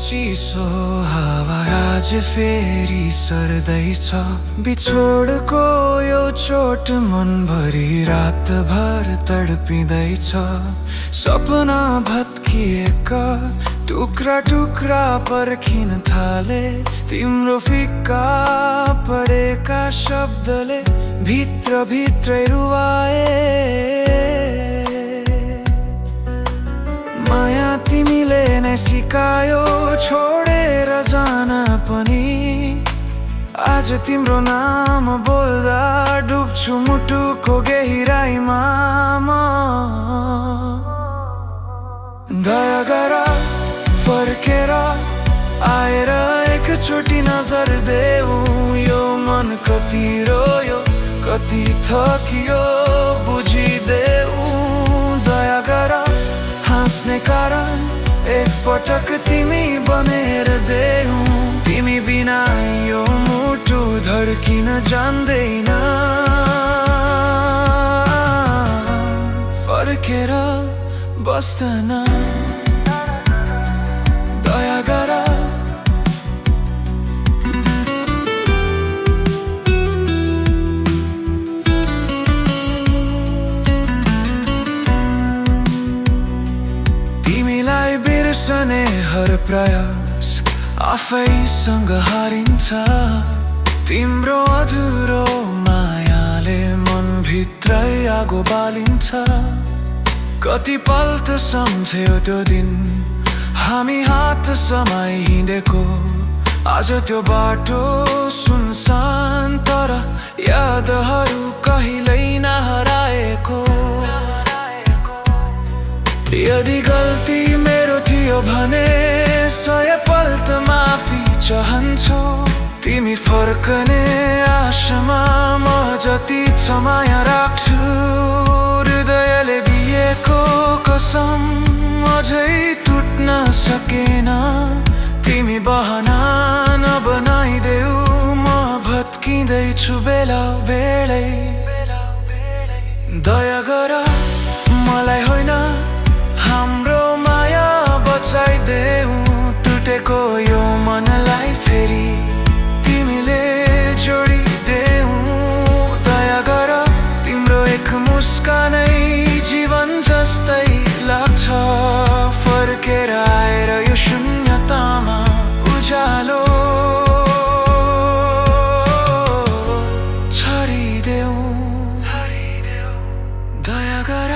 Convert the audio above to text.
चिसो हावा आज फेरि सर्दैछ। बिछोडको यो चोट मनभरि रातभर तडपिँदैछ। सपना भत्किएका टुक्रा टुक्रा पर्खिन थाले। तिम्रो फिक्का परेका शब्दले भित्र भित्रै रुवाए। माया तिमीले नै सिकायो छोडेर जान पनि। आज तिम्रो नाम बोल्दा डुब्छु मुटुको गहिराइमा। दया गर फर्केर आएर एकचोटि नजर देऊ। यो मन कति रोयो कति थकियो बुझिदेऊ। दया गर हाँस्ने कारण एकपटक तिमी बनेर देऊ। तिमी बिना यो मुटु धड्किन जान्दैन। फर्केर बस्दैन दया गर। तिमीलाई बिर्सने हर प्रयास आफैसँग हारिन्छ। तिम्रो अधुरो मायाले मनभित्रै आगो बालिन्छ। कति पल त सम्झ्यौ त्यो दिन हामी हात समाई हिँडेको। आज त्यो बाटो सुनसान तर यादहरू कहिल्यै नहराएको। यदि गल्ती मेरो थियो भने 100 पल त माफी चाहन्छु। तिमी फर्कने आशामा म जति छ माया राख्छु। हृदयले दिएको कसम अझै टुट्न सकेन। तिमी बहाना नबनाइदेऊ म भत्किँदैछु बेला बेलै। दया गर मलाई होइन हाम्रो माया बचाइदेऊ। टुटेको यो मनलाई फेरि तिमीले जोडिदेऊ। दया गर तिम्रो एक मुस्कानै जीवन जस्तै लाग्छ। फर्केर आएर यो शून्यतामा उज्यालो छरिदेऊ। दया गर।